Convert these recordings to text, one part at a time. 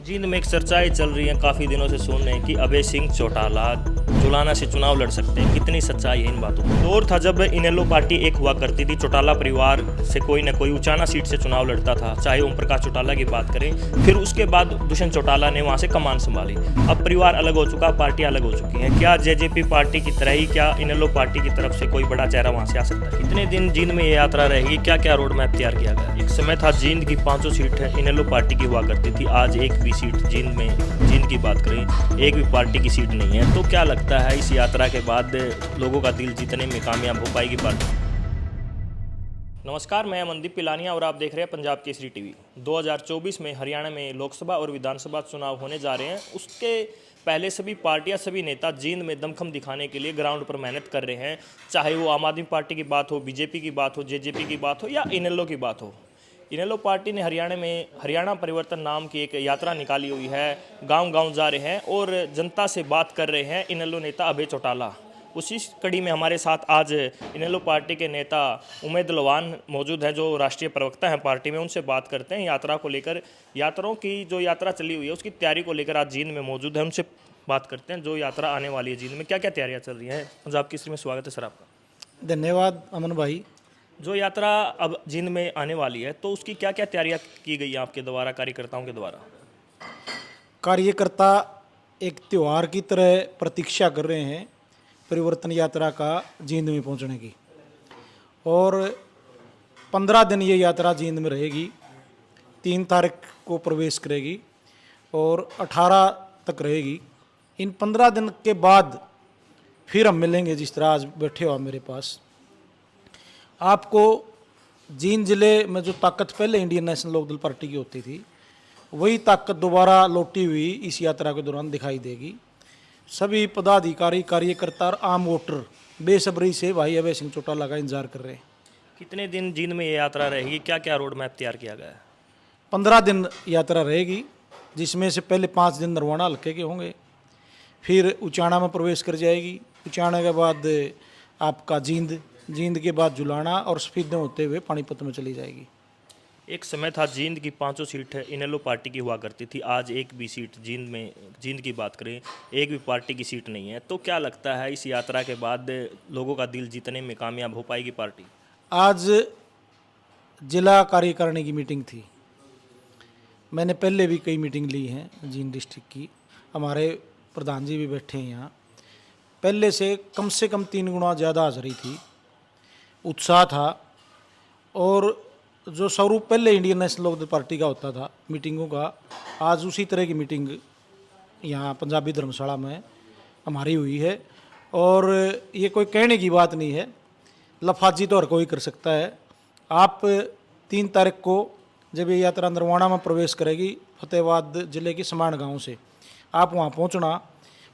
जींद में एक चर्चाएं चल रही हैं, काफ़ी दिनों से सुन रहे हैं कि अभय सिंह चौटाला जुलाना से चुनाव लड़ सकते हैं। कितनी सच्चाई है इन बातों में? दौर था जब इनेलो पार्टी एक हुआ करती थी, चौटाला परिवार से कोई न कोई उचाना सीट से चुनाव लड़ता था, चाहे ओम प्रकाश चौटाला की बात करें। फिर उसके बाद दुष्यंत चौटाला ने वहाँ से कमान संभाली। अब परिवार अलग हो चुका, पार्टी अलग हो चुकी है। क्या जेजेपी पार्टी की तरह ही क्या इनेलो पार्टी की तरफ से कोई बड़ा चेहरा वहाँ से आ सकता है? कितने दिन जींद में ये यात्रा रहेगी? क्या क्या रोड मैप तैयार किया गया? एक समय था जींद की 500 सीट इनेलो पार्टी की हुआ करती थी, आज एक भी सीट जींद की बात करें, एक भी पार्टी की सीट नहीं है। तो क्या लगता है इस यात्रा के बाद लोगों का दिल जीतने में कामयाब हो पाएगी पार्टी? नमस्कार, मैं अमनदीप पिलानिया और आप देख रहे हैं पंजाब केसरी टीवी। 2024 में हरियाणा में लोकसभा और विधानसभा चुनाव होने जा रहे हैं। उसके पहले सभी पार्टियां, सभी नेता जींद में दमखम दिखाने के लिए ग्राउंड पर मेहनत कर रहे हैं। चाहे वो आम आदमी पार्टी की बात हो, बीजेपी की बात हो, जेजेपी की बात हो या इनेलो की बात हो। इनेलो पार्टी ने हरियाणा में हरियाणा परिवर्तन नाम की एक यात्रा निकाली हुई है। गांव-गांव जा रहे हैं और जनता से बात कर रहे हैं इनेलो नेता अभय चौटाला। उसी कड़ी में हमारे साथ आज इनेलो पार्टी के नेता उमेद लवान मौजूद हैं, जो राष्ट्रीय प्रवक्ता हैं पार्टी में। उनसे बात करते हैं यात्रा को लेकर, यात्राओं की जो यात्रा चली हुई है उसकी तैयारी को लेकर। आज जींद में मौजूद है, उनसे बात करते हैं जो यात्रा आने वाली है जींद में, क्या क्या तैयारियाँ चल रही हैं। पंजाब केसरी में स्वागत है सर आपका। धन्यवाद अमन भाई। जो यात्रा अब जींद में आने वाली है तो उसकी क्या क्या तैयारियां की गई हैं आपके द्वारा, कार्यकर्ताओं के द्वारा? कार्यकर्ता एक त्यौहार की तरह प्रतीक्षा कर रहे हैं परिवर्तन यात्रा का जींद में पहुंचने की, और 15 दिन ये यात्रा जींद में रहेगी। 3 तारीख को प्रवेश करेगी और 18 तक रहेगी। इन 15 दिन के बाद फिर हम मिलेंगे, जिस तरह आज बैठे हो आप मेरे पास। आपको जींद ज़िले में जो ताकत पहले इंडियन नेशनल लोकदल पार्टी की होती थी, वही ताकत दोबारा लौटी हुई इस यात्रा के दौरान दिखाई देगी। सभी पदाधिकारी, कार्यकर्ता और आम वोटर बेसब्री से भाई अभय सिंह चौटाला का इंतजार कर रहे हैं। कितने दिन जींद में ये यात्रा रहेगी? क्या क्या रोड मैप तैयार किया गया है? 15 दिन यात्रा रहेगी, जिसमें से पहले 5 दिन नरवाना हल्के के होंगे, फिर उचाना में प्रवेश कर जाएगी। उचाना के बाद आपका जींद के बाद जुलाना और सफीदे होते हुए पानीपत में चली जाएगी। एक समय था जींद की 500 सीट इनेलो पार्टी की हुआ करती थी, आज एक भी सीट जींद की बात करें, एक भी पार्टी की सीट नहीं है। तो क्या लगता है इस यात्रा के बाद लोगों का दिल जीतने में कामयाब हो पाएगी पार्टी? आज जिला कार्यकारिणी की मीटिंग थी। मैंने पहले भी कई मीटिंग ली हैं जींद डिस्ट्रिक्ट की। हमारे प्रधान जी भी बैठे हैं यहाँ। पहले से कम 3 गुना ज़्यादा हाजिरी थी, उत्साह था। और जो स्वरूप पहले इंडियन नेशनल लोकदल पार्टी का होता था मीटिंगों का, आज उसी तरह की मीटिंग यहाँ पंजाबी धर्मशाला में हमारी हुई है। और ये कोई कहने की बात नहीं है, लफाजी तो हर कोई कर सकता है। आप 3 तारीख को जब ये यात्रा नरवाना में प्रवेश करेगी, फतेहाबाद जिले के समान गांव से आप वहाँ पहुँचना,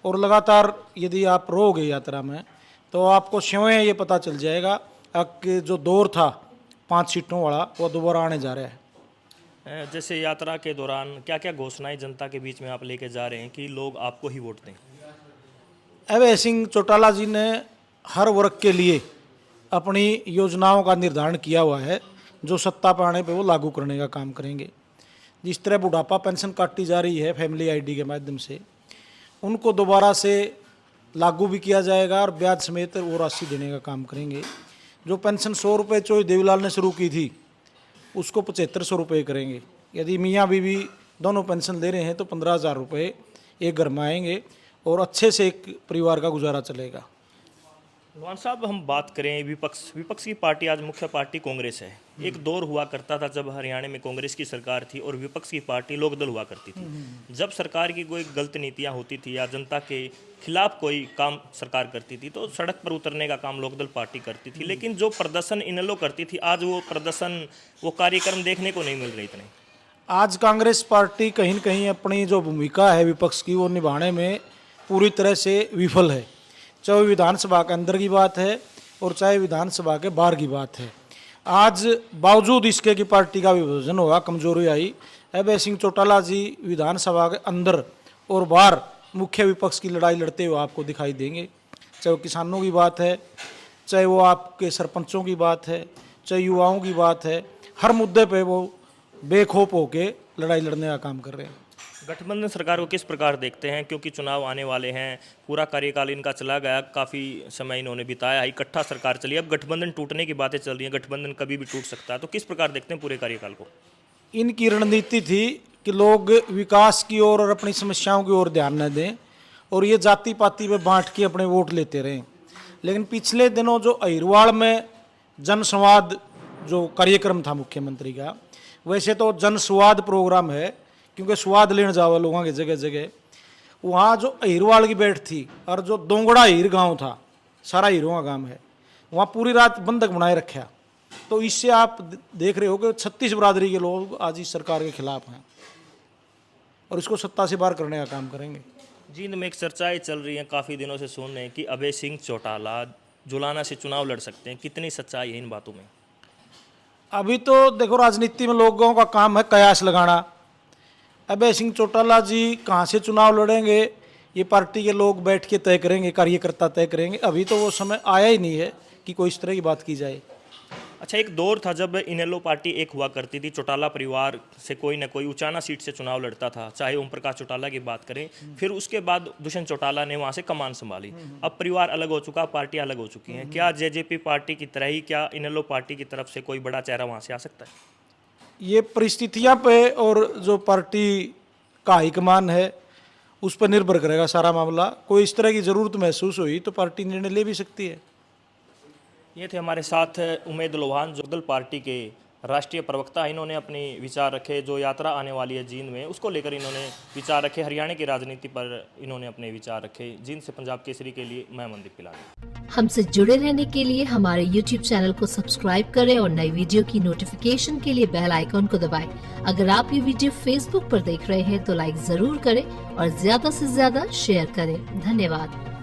और लगातार यदि आप रहोगे यात्रा में तो आपको स्वयं ये पता चल जाएगा कि जो दौर था 5 सीटों वाला वो दोबारा आने जा रहा है। जैसे यात्रा के दौरान क्या क्या घोषणाएं जनता के बीच में आप लेके जा रहे हैं कि लोग आपको ही वोट दें? अभय सिंह चौटाला जी ने हर वर्ग के लिए अपनी योजनाओं का निर्धारण किया हुआ है, जो सत्ता पर आने पर वो लागू करने का काम करेंगे। जिस तरह बुढ़ापा पेंशन काटी जा रही है फैमिली आईडी के माध्यम से, उनको दोबारा से लागू भी किया जाएगा और ब्याज समेत वो राशि देने का काम करेंगे। जो पेंशन 100 रुपये चोई देवीलाल ने शुरू की थी, उसको 7500 रुपये करेंगे। यदि मियाँ बीवी दोनों पेंशन ले रहे हैं तो 15,000 रुपये एक घर में आएंगे और अच्छे से एक परिवार का गुजारा चलेगा। लवान साहब, हम बात करें विपक्ष की पार्टी, आज मुख्य पार्टी कांग्रेस है। एक दौर हुआ करता था जब हरियाणा में कांग्रेस की सरकार थी और विपक्ष की पार्टी लोकदल हुआ करती थी। जब सरकार की कोई गलत नीतियां होती थी या जनता के खिलाफ कोई काम सरकार करती थी तो सड़क पर उतरने का काम लोकदल पार्टी करती थी। लेकिन जो प्रदर्शन इनेलो करती थी, आज वो प्रदर्शन, वो कार्यक्रम देखने को नहीं मिल रहे इतने। आज कांग्रेस पार्टी कहीं न कहीं अपनी जो भूमिका है विपक्ष की, वो निभाने में पूरी तरह से विफल है। चाहे विधानसभा के अंदर की बात है और चाहे विधानसभा के बाहर की बात है। आज बावजूद इसके कि पार्टी का विभाजन हुआ, कमजोरी आई, अभय सिंह चौटाला जी विधानसभा के अंदर और बाहर मुख्य विपक्ष की लड़ाई लड़ते हुए आपको दिखाई देंगे। चाहे वो किसानों की बात है, चाहे वो आपके सरपंचों की बात है, चाहे युवाओं की बात है, हर मुद्दे पे वो बेखौफ होके लड़ाई लड़ने का काम कर रहे हैं। गठबंधन सरकार को किस प्रकार देखते हैं, क्योंकि चुनाव आने वाले हैं, पूरा कार्यकाल इनका चला गया, काफ़ी समय इन्होंने बिताया, इकट्ठा सरकार चली, अब गठबंधन टूटने की बातें चल रही हैं, गठबंधन कभी भी टूट सकता है, तो किस प्रकार देखते हैं पूरे कार्यकाल को? इनकी रणनीति थी कि लोग विकास की ओर और अपनी समस्याओं की ओर ध्यान न दें और ये जाति पाति में बांट के अपने वोट लेते रहें। लेकिन पिछले दिनों जो अहिरवाड़ में जनसंवाद जो कार्यक्रम था मुख्यमंत्री का, वैसे तो जनसंवाद प्रोग्राम है क्योंकि स्वाद लेने जावा लोगों के जगह जगह, वहाँ जो अहिरवाड़ की बैठ थी और जो दोंगड़ा हीर गांव था, सारा हीरों का गांव है, वहाँ पूरी रात बंधक बनाए रखा। तो इससे आप देख रहे हो कि 36 बिरादरी के लोग आज इस सरकार के खिलाफ हैं और इसको सत्ता से बाहर करने का काम करेंगे। जींद में एक चर्चाएं चल रही हैं, काफ़ी दिनों से सुन रहे हैं कि अभय सिंह चौटाला जुलाना से चुनाव लड़ सकते हैं, कितनी सच्चाई है इन बातों में? अभी तो देखो राजनीति में लोगों का काम है कयास लगाना। अभय सिंह चौटाला जी कहाँ से चुनाव लड़ेंगे ये पार्टी के लोग बैठ के तय करेंगे, कार्यकर्ता तय करेंगे। अभी तो वो समय आया ही नहीं है कि कोई इस तरह की बात की जाए। अच्छा, एक दौर था जब इनेलो पार्टी एक हुआ करती थी, चौटाला परिवार से कोई न कोई उचाना सीट से चुनाव लड़ता था, चाहे ओम प्रकाश चौटाला की बात करें, फिर उसके बाद दुष्यंत चौटाला ने वहाँ से कमान संभाली। अब परिवार अलग हो चुका, पार्टी अलग हो चुकी हैं। क्या जेजेपी पार्टी की तरह ही क्या इनेलो पार्टी की तरफ से कोई बड़ा चेहरा वहाँ से आ सकता है? ये परिस्थितियाँ पे और जो पार्टी का हाईकमान है उस पर निर्भर करेगा सारा मामला। कोई इस तरह की ज़रूरत महसूस हुई तो पार्टी निर्णय ले भी सकती है। ये थे हमारे साथ उमेद लोहान, जोगदल पार्टी के राष्ट्रीय प्रवक्ता। इन्होंने अपने विचार रखे, जो यात्रा आने वाली है जींद में उसको लेकर इन्होंने विचार रखे, हरियाणा की राजनीति पर इन्होंने अपने विचार रखे। जींद से पंजाब केसरी के लिए मैं मनदीप पिलानी। हमसे जुड़े रहने के लिए हमारे YouTube चैनल को सब्सक्राइब करें और नई वीडियो की नोटिफिकेशन के लिए बेल आइकॉन को दबाएं। अगर आप ये वीडियो Facebook पर देख रहे हैं तो लाइक जरूर करें और ज्यादा से ज्यादा शेयर करें। धन्यवाद।